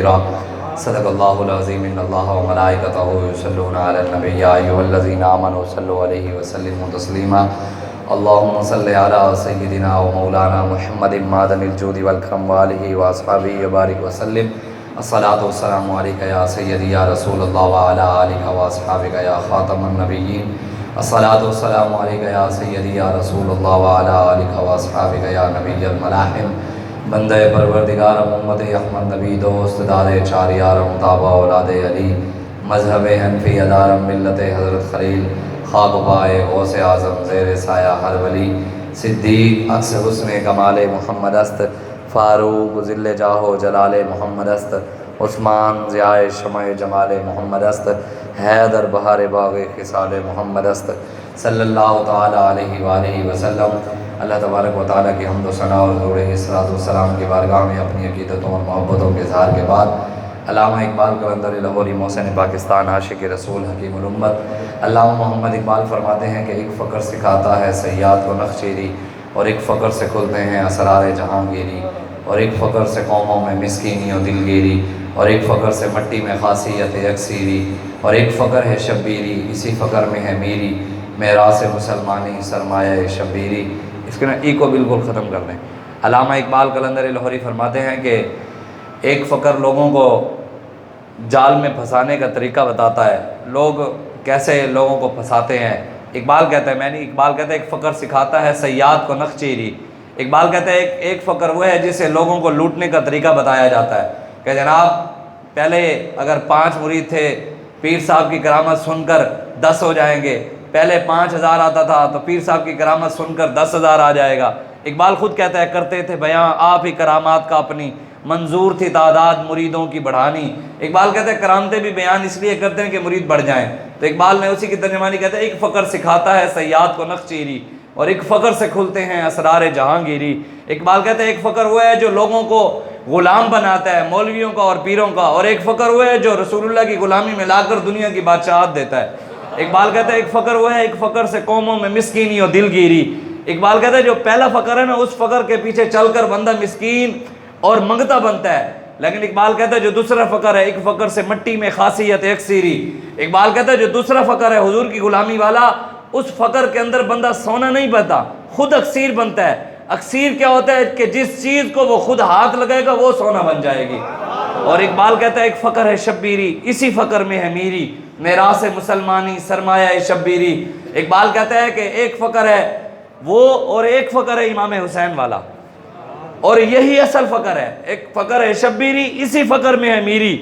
كثيرا صدق الله العظيم إن الله وملائكته يصلون على النبي يا أيها الذين آمنوا صلوا عليه وسلموا تسليما اللهم صل على سيدنا ومولانا محمد معدن الجود والكرم وآله وأصحابه وبارك وسلم الصلاة والسلام عليك يا سيدي يا رسول الله وعلى آلك وأصحابك يا خاتم النبيين الصلاة والسلام عليك يا سيدي يا رسول الله وعلى آلك وأصحابك يا نبي الملاحم بندے پروردگار امت احمد نبی دوست داد چار یارم تابع اولاد علی مذہب حنفی ادارم ملت حضرت خلیل خاک پائے غوث اعظم زیر سایہ ہر ولی صدیق عکس حسن کمال محمد است فاروق ذل جاہ و جلال محمد است عثمان ضیاء شمع جمال محمد است حیدر بہار باغ خصال محمد است صلی اللہ تعالی علیہ وآلہ وسلم۔ اللہ تبارک و تعالیٰ کی حمد و ثنا اور حضور صلاۃ والسلام کی بارگاہ میں اپنی عقیدتوں اور محبتوں کے اظہار کے بعد علامہ اقبال قلندر لاہوری محسن پاکستان عاشق رسول حکیم الامت علامہ محمد اقبال فرماتے ہیں کہ ایک فقر سکھاتا ہے صیاد کو نخچیری اور ایک فقر سے کھلتے ہیں اسرار جہانگیری اور ایک فقر سے قوموں میں مسکینی و دلگیری اور ایک فقر سے مٹی میں خاصیت یکسیری اور ایک فقر ہے شبیری اسی فقر میں ہے میری میراث مسلمانی سرمایہ شبیری۔ اس کے نا ای کو بالکل ختم کر دیں۔ علامہ اقبال قلندر لاہوری فرماتے ہیں کہ ایک فقر لوگوں کو جال میں پھنسانے کا طریقہ بتاتا ہے، لوگ کیسے لوگوں کو پھنساتے ہیں۔ اقبال کہتا ہے اقبال کہتا ہے ایک فقر سکھاتا ہے صیاد کو نخچیری۔ اقبال کہتا ہے ایک فقر وہ ہے جسے لوگوں کو لوٹنے کا طریقہ بتایا جاتا ہے کہ جناب پہلے اگر 5 مرید تھے پیر صاحب کی کرامت سن کر 10 ہو جائیں گے، پہلے 5000 آتا تھا تو پیر صاحب کی کرامت سن کر 10,000 آ جائے گا۔ اقبال خود کہتا ہے کرتے تھے بیاں آپ ہی کرامات کا اپنی منظور تھی تعداد مریدوں کی بڑھانی۔ اقبال کہتا ہے کرامتیں بھی بیان اس لیے کرتے ہیں کہ مرید بڑھ جائیں، تو اقبال نے اسی کی ترجمانی کہتا ہے ایک فقر سکھاتا ہے صیاد کو نخچیری اور ایک فقر سے کھلتے ہیں اسرار جہانگیری۔ اقبال کہتا ہے ایک فقر وہ ہے جو لوگوں کو غلام بناتا ہے مولویوں کا اور پیروں کا، اور ایک فقر وہ ہے جو رسول اللہ کی غلامی میں لا کر دنیا کی بادشاہت دیتا ہے۔ اقبال کہتا ہے ایک فقر وہ ہے ایک فقر سے قوموں میں مسکینی اور دلگیری۔ اقبال کہتا ہے جو پہلا فقر ہے نا اس فقر کے پیچھے چل کر بندہ مسکین اور منگتا بنتا ہے، لیکن اقبال کہتا ہے جو دوسرا فقر ہے ایک فقر سے مٹی میں خاصیت یکسیری۔ اقبال کہتا ہے جو دوسرا فقر ہے حضور کی غلامی والا، اس فقر کے اندر بندہ سونا نہیں بنتا، خود اکسیر بنتا ہے۔ اکسیر کیا ہوتا ہے کہ جس چیز کو وہ خود ہاتھ لگائے گا وہ سونا بن جائے گی۔ اور اقبال کہتا ہے ایک فقر ہے شبیری اسی فقر میں ہے میری میراث مسلمانی سرمایہ شبیری۔ اقبال کہتا ہے کہ ایک فقر ہے وہ اور ایک فقر ہے امام حسین والا، اور یہی اصل فقر ہے۔ ایک فقر ہے شبیری اسی فقر میں ہے میری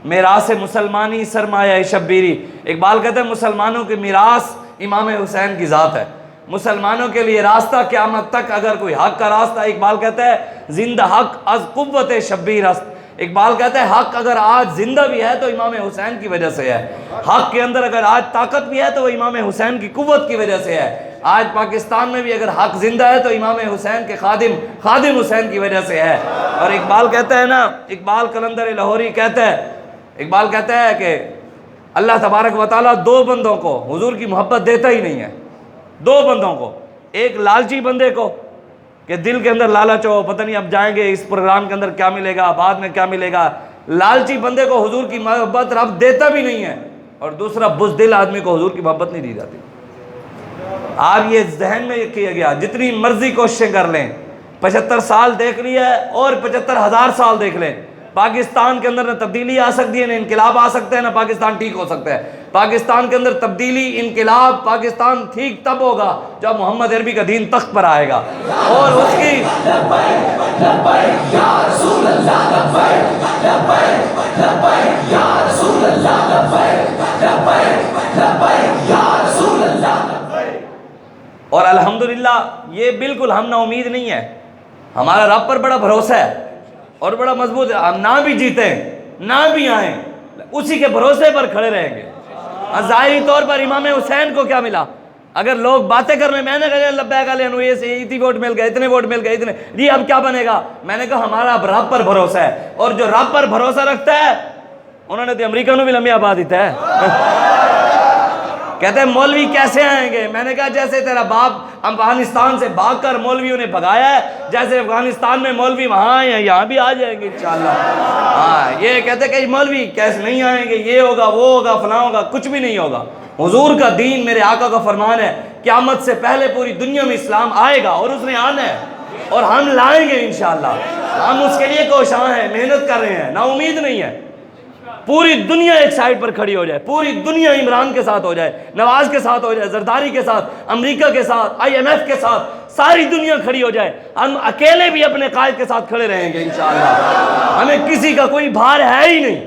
میراث مسلمانی سرمایہ شبیری۔ اقبال کہتا ہے مسلمانوں کی میراث امام حسین کی ذات ہے، مسلمانوں کے لیے راستہ قیامت تک اگر کوئی حق کا راستہ، اقبال کہتا ہے زندہ حق از قوت شبیر است۔ اقبال کہتا ہے حق اگر آج زندہ بھی ہے تو امام حسین کی وجہ سے ہے، حق کے اندر اگر آج طاقت بھی ہے تو وہ امام حسین کی قوت کی وجہ سے ہے۔ آج پاکستان میں بھی اگر حق زندہ ہے تو امام حسین کے خادم حسین کی وجہ سے ہے۔ اور اقبال کہتا ہے نا، اقبال قلندر لاہوری کہتا ہے کہ اللہ تبارک و تعالیٰ 2 بندوں کو حضور کی محبت دیتا ہی نہیں ہے، 2 بندوں کو، ایک لالچی بندے کو کہ دل کے اندر لالچ ہو پتہ نہیں اب جائیں گے اس پروگرام کے اندر کیا ملے گا بعد میں کیا ملے گا، لالچی بندے کو حضور کی محبت رب دیتا بھی نہیں ہے، اور دوسرا بزدل آدمی کو حضور کی محبت نہیں دی جاتی۔ آپ یہ ذہن میں کیا گیا جتنی مرضی کوششیں کر لیں، 75 سال دیکھ لیا ہے اور 75,000 سال دیکھ لیں، پاکستان کے اندر نہ تبدیلی آ سکتی ہے نہ انقلاب آ سکتا ہے نہ پاکستان ٹھیک ہو سکتا ہے۔ پاکستان کے اندر تبدیلی انقلاب پاکستان ٹھیک تب ہوگا جب محمد عربی کا دین تخت پر آئے گا، اور اس کی اور الحمدللہ یہ بالکل ہم نہ امید نہیں ہے، ہمارا رب پر بڑا بھروسہ ہے اور بڑا مضبوط ہے، ہم نہ بھی جیتیں نہ بھی آئیں اسی کے بھروسے پر کھڑے رہیں گے۔ ظاہری طور پر امام حسین کو کیا ملا؟ اگر لوگ باتیں کرنے میں نے کہا لبیک علیہ اتنی ووٹ مل گئے اتنے ووٹ مل گئے اتنے، جی اب کیا بنے گا؟ میں نے کہا ہمارا اب رب پر بھروسہ ہے، اور جو رب پر بھروسہ رکھتا ہے انہوں نے تو امریکہ نو بھی لمبی آباد دیتا ہے۔ کہتے ہیں مولوی کیسے آئیں گے؟ میں نے کہا جیسے تیرا باپ افغانستان سے بھاگ کر مولویوں نے بھگایا ہے، جیسے افغانستان میں مولوی وہاں آئے ہیں یہاں بھی آ جائیں گے انشاءاللہ۔ ہاں یہ کہتے کہ مولوی کیسے نہیں آئیں گے، یہ ہوگا وہ ہوگا فلاں ہوگا، کچھ بھی نہیں ہوگا۔ حضور کا دین، میرے آقا کا فرمان ہے، قیامت سے پہلے پوری دنیا میں اسلام آئے گا اور اس نے آنا ہے، اور ہم لائیں گے انشاءاللہ۔ ہم اس کے لیے کوشاں ہیں، محنت کر رہے ہیں، نا امید نہیں ہے۔ پوری دنیا ایک سائڈ پر کھڑی ہو جائے، پوری دنیا عمران کے ساتھ ہو جائے، نواز کے ساتھ ہو جائے، زرداری کے ساتھ، امریکہ کے ساتھ، IMF کے ساتھ، ساری دنیا کھڑی ہو جائے، ہم اکیلے بھی اپنے قائد کے ساتھ کھڑے رہیں گے انشاءاللہ۔ ہمیں کسی کا کوئی بھار ہے ہی نہیں،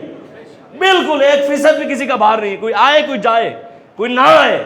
بالکل 1% بھی کسی کا بھار نہیں، کوئی آئے کوئی جائے کوئی نہ آئے،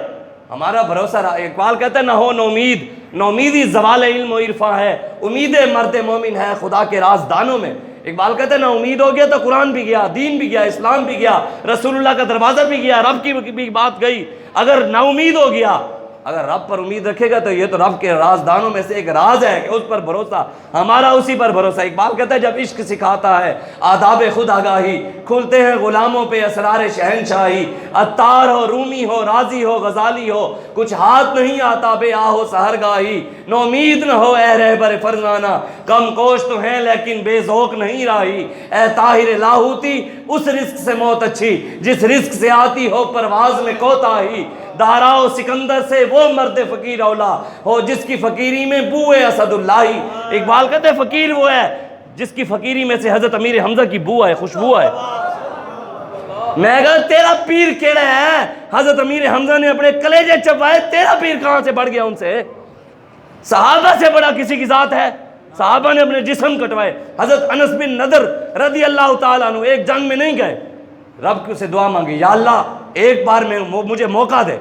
ہمارا بھروسہ رہا۔ اقبال کہتا ہے نہ ہو نومید، نومیدی زوال علم و عرفاں ہے، امید مرد مومن ہے خدا کے رازدانوں میں۔ اقبال کہتا ہے نہ امید ہو گیا تو قرآن بھی گیا، دین بھی گیا، اسلام بھی گیا، رسول اللہ کا دروازہ بھی گیا، رب کی بھی بات گئی۔ اگر نا امید ہو گیا، اگر رب پر امید رکھے گا تو یہ تو رب کے رازدانوں میں سے ایک راز ہے کہ اس پر بھروسہ، ہمارا اسی پر بھروسہ۔ اقبال کہتا ہے جب عشق سکھاتا ہے آداب خود آگاہی، کھلتے ہیں غلاموں پہ اسرار شہنشاہی، عطار ہو رومی ہو رازی ہو غزالی ہو، کچھ ہاتھ نہیں آتا بے آہو سحرگاہی، نومید نہ ہو اے رہبر فرزانہ، کم کوش تو ہیں لیکن بے ذوق نہیں راہی، اے طاہر لاہوتی اس رزق سے موت اچھی جس رزق سے آتی ہو پرواز میں کوتاہی، دہراؤ سکندر سے وہ مرد فقیر اولا ہو جس کی فقیری میں بوئے اسد اللہ۔ اقبال کہتے ہیں فقیر وہ ہے جس کی فقیری میں سے حضرت امیر حمزہ کی بو ہے، خوشبو ہے۔ میں کہا تیرا پیر کیڑا ہے؟ حضرت امیر حمزہ نے اپنے کلیجے چبائے، تیرا پیر کہاں سے بڑھ گیا ان سے؟ صحابہ سے بڑا کسی کی ذات ہے؟ صحابہ نے اپنے جسم کٹوائے۔ حضرت انس بن نضر رضی اللہ تعالیٰ عنہ ایک جنگ میں نہیں گئے، رب سے دعا مانگی یا اللہ ایک بار میں مجھے موقع دے،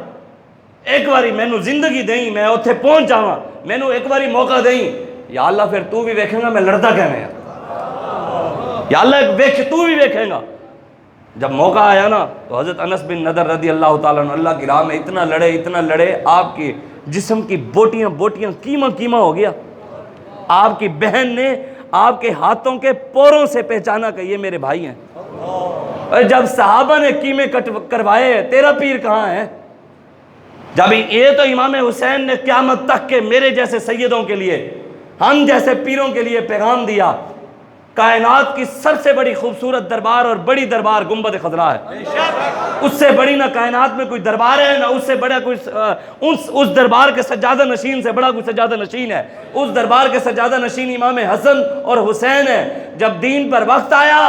ایک باری مینو زندگی دیں، میں اتھے پہنچ جاواں، مینو ایک باری موقع دیں یا اللہ، پھر تو بھی ویکھیں گا میں لڑتا کہنے ہیں، یا اللہ تو بھی ویکھیں گا۔ جب موقع آیا نا تو حضرت انس بن نضر رضی اللہ تعالیٰ عنہ اللہ کی راہ میں اتنا لڑے، آپ کی جسم کی بوٹیاں کیما ہو گیا۔ آپ کی بہن نے آپ کے ہاتھوں کے پوروں سے پہچانا کہ یہ میرے بھائی ہیں۔ اور جب صحابہ نے کیمے کروائے، تیرا پیر کہاں ہے؟ جب یہ تو امام حسین نے قیامت تک کے میرے جیسے سیدوں کے لیے، ہم جیسے پیروں کے لیے پیغام دیا، کائنات کی سب سے بڑی خوبصورت دربار اور بڑی دربار گنبد خضرا ہے۔ اس سے بڑی نہ کائنات میں کوئی دربار ہے، نہ اس سے بڑا کوئی اس دربار کے سجادہ نشین سے بڑا کوئی سجادہ نشین ہے۔ اس دربار کے سجادہ نشین امام حسن اور حسین ہے۔ جب دین پر وقت آیا،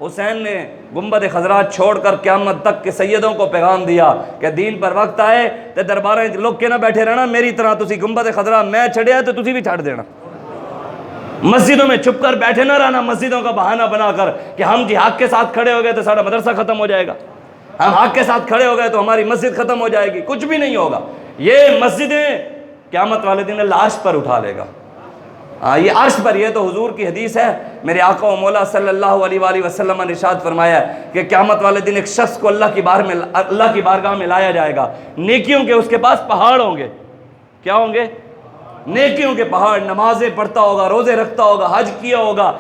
حسین نے گنبد خضرا چھوڑ کر قیامت تک کے سیدوں کو پیغام دیا کہ دین پر وقت آئے تے درباریں لوگ کے نہ بیٹھے رہنا، میری طرح تسی گنبد خضرا میں چھڑیا تو تسی بھی چھڑ دینا۔ مسجدوں میں چھپ کر بیٹھے نہ رہنا، مسجدوں کا بہانہ بنا کر کہ ہم جی حق کے ساتھ کھڑے ہو گئے تو سارا مدرسہ ختم ہو جائے گا، ہم حق کے ساتھ کھڑے ہو گئے تو ہماری مسجد ختم ہو جائے گی، کچھ بھی نہیں ہوگا۔ یہ مسجدیں قیامت والے دن اللہ عرش پر اٹھا لے گا۔ یہ عرش پر، یہ تو حضور کی حدیث ہے، میرے آقا و مولا صلی اللہ علیہ وآلہ وسلم نے ارشاد فرمایا ہے کہ قیامت والے دن ایک شخص کو اللہ کی بارگاہ میں لایا جائے گا، نیکیوں کے اس کے پاس پہاڑ ہوں گے۔ کیا ہوں گے؟ نیکیوں کے پہاڑ، نمازیں پڑھتا ہوگا، روزے رکھتا ہوگا، حج کیا ہوگا،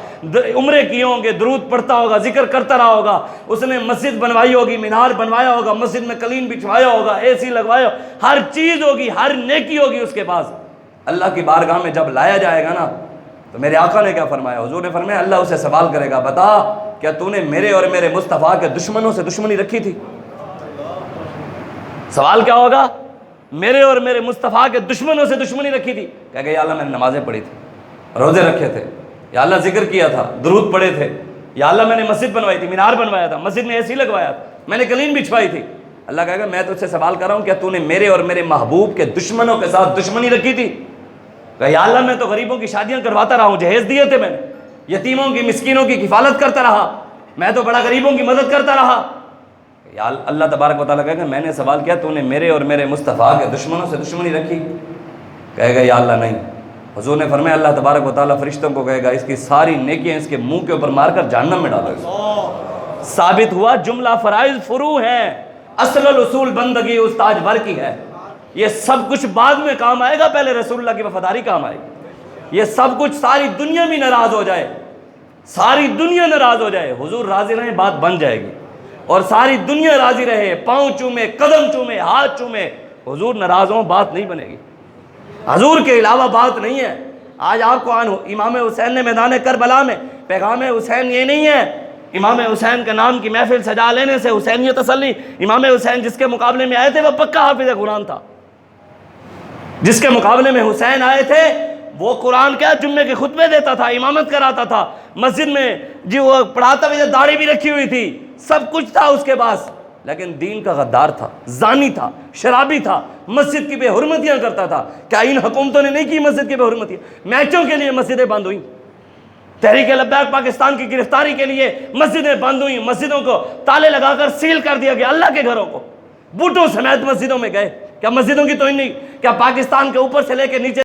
عمرے کیے ہوں گے، درود پڑھتا ہوگا، ذکر کرتا رہا ہوگا، اس نے مسجد بنوائی ہوگی، مینار بنوایا ہوگا، مسجد میں قلین بچھوایا ہوگا، AC لگوایا، ہر چیز ہوگی، ہر نیکی ہوگی اس کے پاس۔ اللہ کی بارگاہ میں جب لایا جائے گا نا تو میرے آقا نے کیا فرمایا؟ حضور نے فرمایا اللہ اسے سوال کرے گا، بتا کیا تو نے میرے اور میرے مصطفیٰ کے دشمنوں سے دشمنی رکھی تھی؟ سوال کیا ہوگا؟ میرے اور میرے مصطفیٰ کے دشمنوں سے دشمنی رکھی تھی؟ کہہ گئے یا اللہ میں نے نمازیں پڑھی تھی، روزے رکھے تھے، یا اللہ ذکر کیا تھا، درود پڑھے تھے، یا اللہ میں نے مسجد بنوائی تھی، مینار بنوایا تھا، مسجد میں AC لگوایا تھا، میں نے قلین بچھوائی تھی۔ اللہ کہے گا میں تجھ سے سوال کر رہا ہوں کیا تو نے میرے اور میرے محبوب کے دشمنوں کے ساتھ دشمنی رکھی تھی؟ کہ یا اللہ میں تو غریبوں کی شادیاں کرواتا رہا ہوں، جہیز دیے تھے میں نے، یتیموں کی مسکینوں کی کفالت کرتا رہا، میں تو بڑا غریبوں کی مدد کرتا رہا۔ یا اللہ تبارک و تعالیٰ کہے گا میں نے سوال کیا تو نے میرے اور میرے مصطفیٰ کے دشمنوں سے دشمنی رکھی؟ کہے گا یا اللہ نہیں۔ حضور نے فرمایا اللہ تبارک و تعالیٰ فرشتوں کو کہے گا اس کی ساری نیکیاں اس کے منہ کے اوپر مار کر جہنم میں ڈالو۔ ثابت ہوا جملہ فرائض فروع ہیں، اصل الاصول بندگی استاج ور کی ہے۔ یہ سب کچھ بعد میں کام آئے گا، پہلے رسول اللہ کی وفاداری کام آئے گی۔ یہ سب کچھ ساری دنیا بھی ناراض ہو جائے، ساری دنیا ناراض ہو جائے، حضور راضی رہیں بات بن جائے گی، اور ساری دنیا راضی رہے، پاؤں چومے، قدم چومے، ہاتھ چومے، حضور ناراض ہوں بات نہیں بنے گی، حضور کے علاوہ بات نہیں ہے۔ آج آپ کو امام حسین نے میدان کربلا میں پیغام حسین یہ نہیں ہے امام حسین کے نام کی محفل سجا لینے سے حسینیت اصل نہیں. امام حسین جس کے مقابلے میں آئے تھے وہ پکا حافظ قرآن تھا. جس کے مقابلے میں حسین آئے تھے وہ قرآن کیا جمعے کے خطبے دیتا تھا, امامت کراتا تھا مسجد میں, جی وہ پڑھاتا ہوئے, داڑھی بھی رکھی ہوئی تھی, سب کچھ تھا اس کے پاس, لیکن دین کا غدار تھا, زانی تھا, شرابی تھا, مسجد کی بے حرمتیاں کرتا تھا. کیا ان حکومتوں نے نہیں کی مسجد کی بے حرمتیاں؟ میچوں کے لیے مسجدیں بند ہوئیں, تحریک لبیک پاکستان کی گرفتاری کے لیے مسجدیں بند ہوئیں, مسجدوں کو تالے لگا کر سیل کر دیا گیا, اللہ کے گھروں کو بوٹوں سمیت مسجدوں میں گئے. کیا مسجدوں کی توہین نہیں؟ کیا پاکستان کے اوپر سے لے کے نیچے